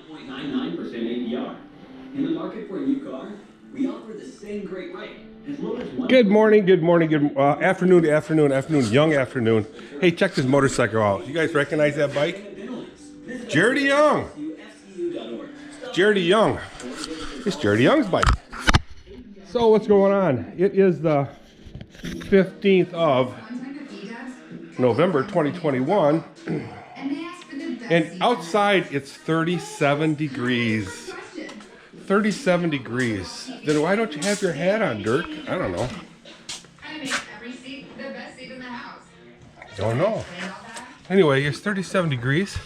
1.99% APR. In the market for a new car, we offer the same great rate. Good morning, good afternoon, young afternoon. Hey, check this motorcycle out. You guys recognize that bike? Jerry Young. Jerry Young. It's Jerry Young's bike. So what's going on? It is the 15th of November 2021. And outside it's 37 degrees. 37 degrees. Then why don't you have your hat on, Dirk? I don't know. I make every seat the best seat in the house. Don't know. Anyway, it's 37 degrees.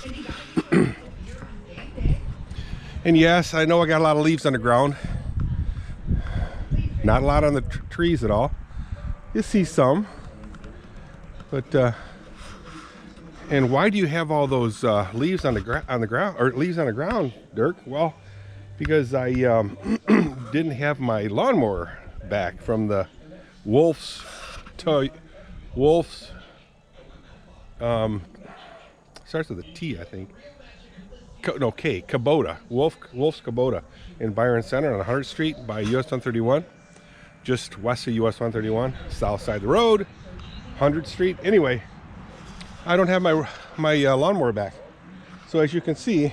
And yes, I know I got a lot of leaves on the ground. Not a lot on the trees at all. You see some. But and why do you have all those leaves on the ground, or leaves on the ground, Dirk? Well, because I didn't have my lawnmower back from the Wolf's starts with a T, I think. No, K, Kubota, Wolf's Kubota in Byron Center on 100th Street by US 131, just west of US 131, south side of the road, 100th Street. Anyway, I don't have my lawnmower back, so as you can see.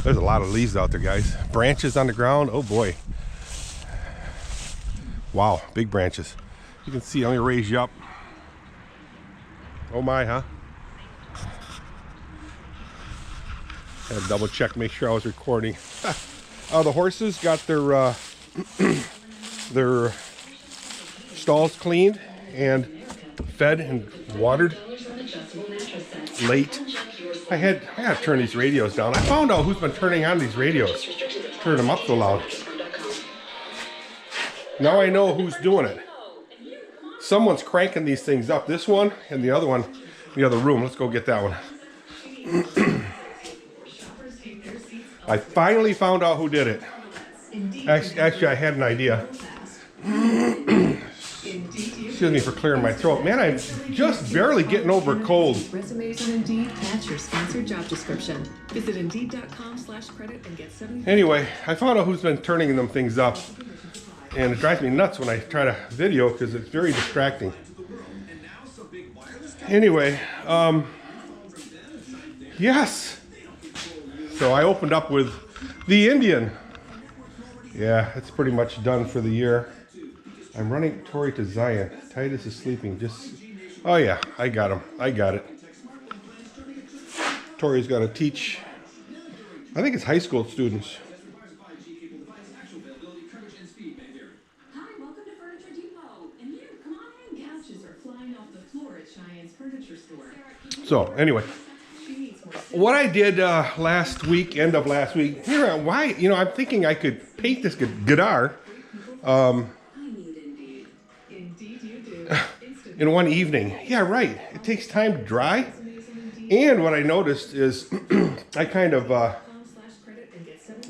There's a lot of leaves out there, guys. Branches on the ground. Oh boy. Wow, big branches. You can see, let me raise you up. Oh my, huh? Had to double check, make sure I was recording. The horses got their their stalls cleaned and fed and watered late. I had to turn these radios down. I found out who's been turning on these radios. Turn them up so loud. Now I know who's doing it. Someone's cranking these things up. This one and the other one in the other room. Let's go get that one. I finally found out who did it. Actually, I had an idea. Excuse me for clearing my throat. Man, I'm just barely getting over a cold. Resumes on Indeed match your sponsored job description. Visit Indeed.com/credit and get 70. Anyway, I found out who's been turning them things up. And it drives me nuts when I try to video because it's very distracting. Anyway, yes. So I opened up with the Indian. Yeah, it's pretty much done for the year. I'm running Tori to Zion. Titus is sleeping. Oh yeah, I got him. I got it. Tori's got to teach, I think it's high school students. Hi, welcome to Furniture Depot. And you, come on in. Couches are flying off the floor at Cheyenne's Furniture Store. So anyway, what I did last week, end of last week, why, I'm thinking I could paint this guitar. In one evening. Yeah, right. It takes time to dry. And what I noticed is I kind of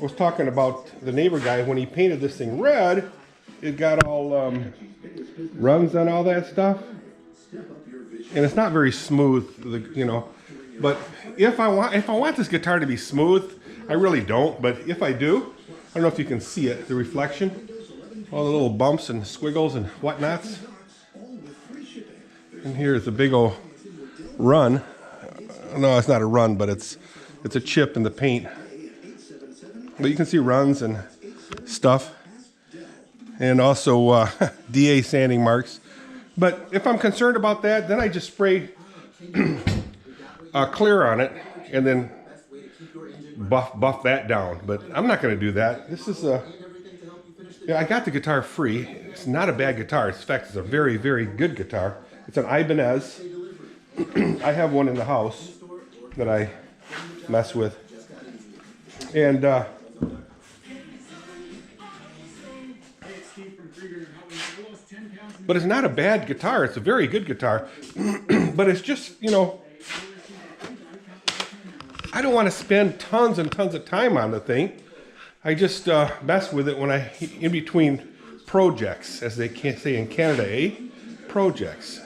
was talking about the neighbor guy when he painted this thing red. It got all runs and all that stuff. And it's not very smooth, But if I want this guitar to be smooth, I really don't. But if I do, I don't know if you can see it, the reflection, all the little bumps and squiggles and whatnots. And here's a big old run. No, it's not a run, but it's a chip in the paint. But you can see runs and stuff. And also DA sanding marks. But if I'm concerned about that, then I just spray clear on it and then buff that down. But I'm not going to do that. This is I got the guitar free. It's not a bad guitar. In fact, it's a very, very good guitar. It's an Ibanez. I have one in the house that I mess with. And but it's not a bad guitar. It's a very good guitar. But it's just, I don't want to spend tons and tons of time on the thing. I just mess with it when in between projects, as they can't say in Canada, eh? Projects.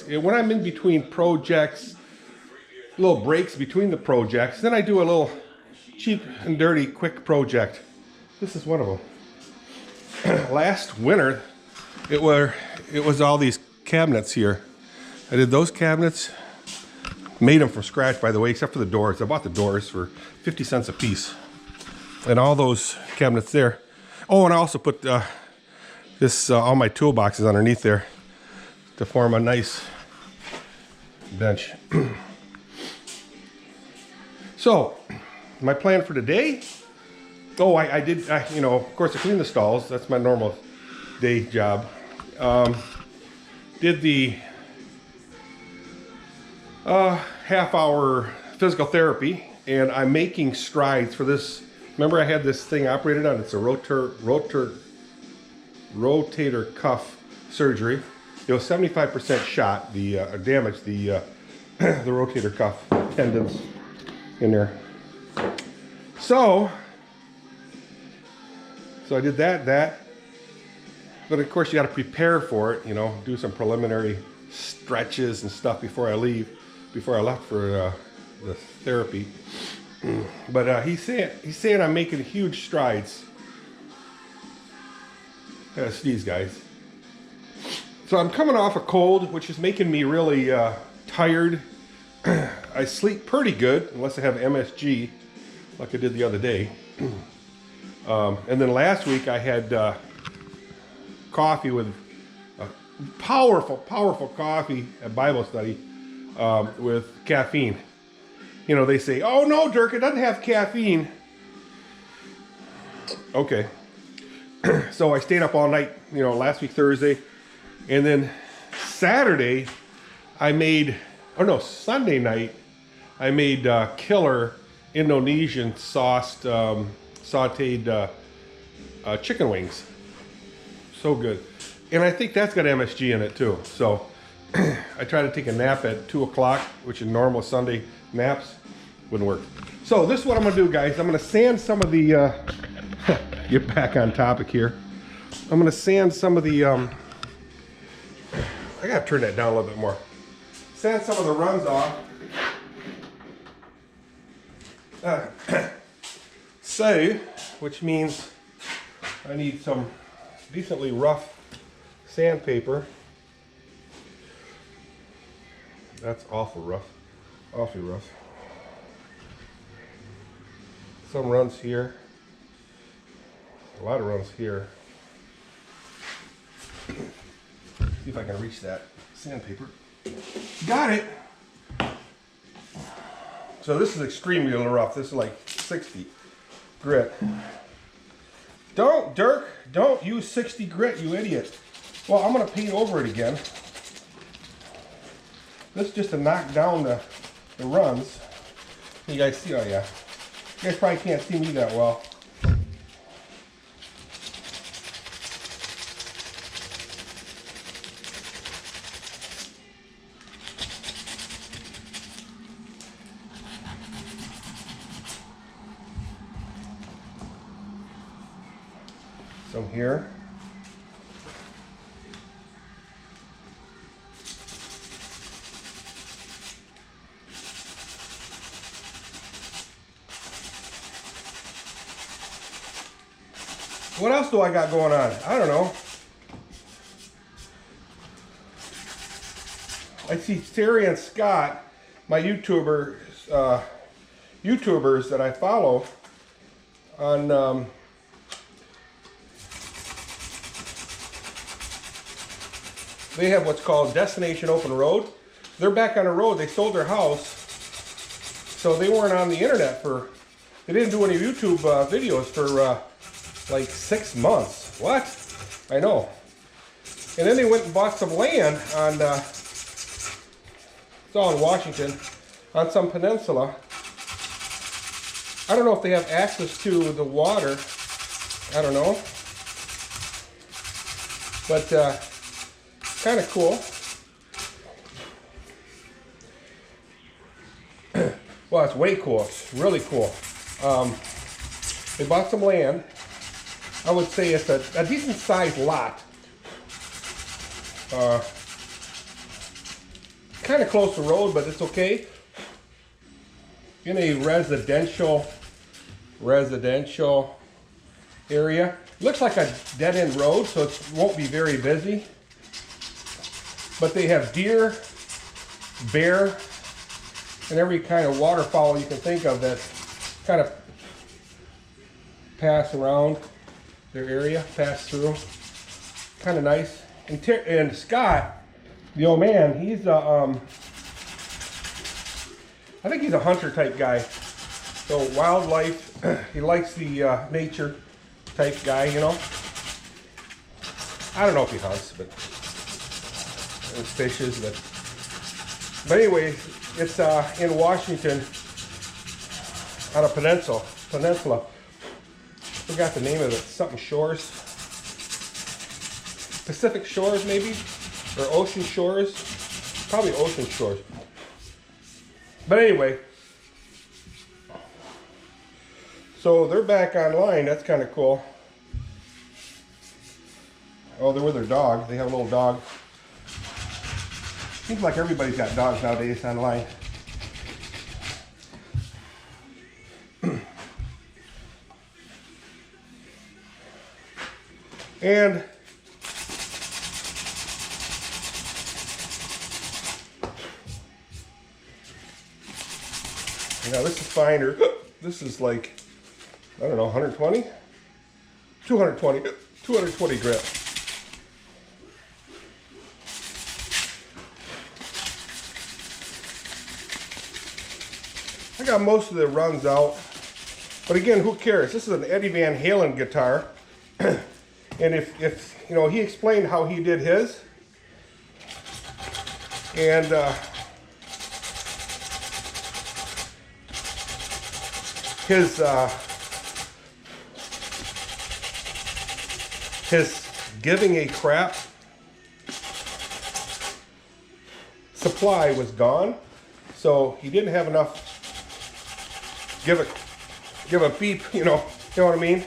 When I'm in between projects, little breaks between the projects. Then I do a little cheap and dirty quick project. This is one of them. Last winter, it was all these cabinets here. I did those cabinets, made them from scratch, by the way, except for the doors. I bought the doors for 50 cents a piece. And all those cabinets there. Oh, and I also put all my toolboxes underneath there to form a nice bench. So, my plan for today. Oh, I did, you know, of course, I cleaned the stalls. That's my normal day job. Did the half-hour physical therapy, and I'm making strides for this. Remember, I had this thing operated on. It's a rotator cuff surgery. It was 75% shot. The damage, the rotator cuff tendons in there. So I did that. But of course, you got to prepare for it. You know, do some preliminary stretches and stuff before I left for the therapy. But he's saying I'm making huge strides. That's these guys. So I'm coming off a cold, which is making me really tired. I sleep pretty good, unless I have MSG, like I did the other day. And then last week I had coffee with powerful coffee at Bible study with caffeine. You know, they say, oh no, Dirk, it doesn't have caffeine. Okay. So I stayed up all night, you know, last week Thursday. And then Saturday, Sunday night, I made killer Indonesian sauced sauteed chicken wings. So good. And I think that's got MSG in it too. So I tried to take a nap at 2 o'clock, which is normal Sunday naps. Wouldn't work. So this is what I'm gonna do, guys. I'm gonna sand some of the, get back on topic here. I'm gonna sand some of the, I gotta turn that down a little bit more. Sand some of the runs off. Which means I need some decently rough sandpaper. That's awful rough, awfully rough. Some runs here, a lot of runs here. See if I can reach that sandpaper. Got it. So this is extremely rough. This is like 60 grit. Dirk, don't use 60 grit, you idiot. Well, I'm gonna paint over it again. This is just to knock down the runs. You guys see, oh yeah. You guys probably can't see me that well. Some here. What else do I got going on? I don't know. I see Terry and Scott, my YouTubers that I follow on they have what's called Destination Open Road. They're back on the road. They sold their house, so they weren't on the internet they didn't do any YouTube videos for like 6 months. What? I know. And then they went and bought some land on, it's all in Washington, on some peninsula. I don't know if they have access to the water. I don't know. But kind of cool. Well, it's way cool. It's really cool. They bought some land. I would say it's a decent sized lot. Kind of close to the road, but it's okay. in a residential area. Looks like a dead-end road, so it won't be very busy. But they have deer, bear, and every kind of waterfowl you can think of that kind of pass around their area, pass through. Kind of nice. And Scott, the old man, he's I think he's a hunter type guy. So wildlife, he likes the nature type guy, you know. I don't know if he hunts, but and fishes, but anyway, it's in Washington on a peninsula. Forgot the name of it. Something Shores. Pacific Shores, maybe, or Ocean Shores. Probably Ocean Shores. But anyway, so they're back online. That's kind of cool. Oh, they're with their dog. They have a little dog. Seems like everybody's got dogs nowadays online. And now this is finer. This is like, I don't know, 120? 220 grip. I got most of the runs out, but again, who cares? This is an Eddie Van Halen guitar, and if you know, he explained how he did his, and his giving a crap supply was gone, so he didn't have enough give a beep, you know what I mean,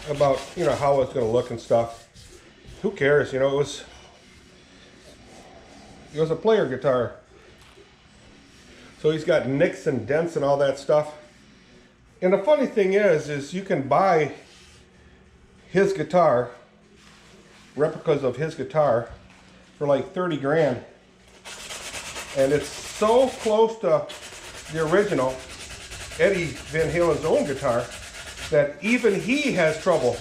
about, you know, how it's going to look and stuff. Who cares, you know? It was a player guitar, so he's got nicks and dents and all that stuff. And the funny thing is you can buy his guitar, replicas of his guitar, for like 30 grand, and it's so close to the original Eddie Van Halen's own guitar that even he has trouble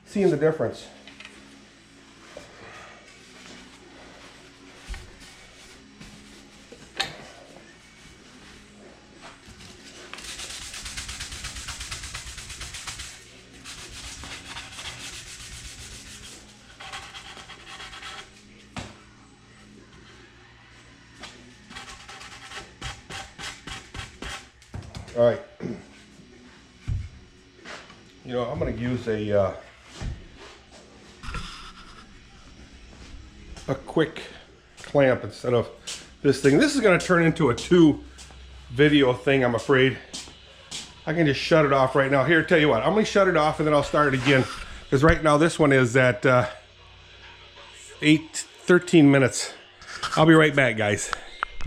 seeing the difference. All right, you know, I'm going to use a quick clamp instead of this thing. This is going to turn into a 2-video thing, I'm afraid. I can just shut it off right now. Here, tell you what, I'm going to shut it off and then I'll start it again, because right now this one is at 13 minutes. I'll be right back, guys.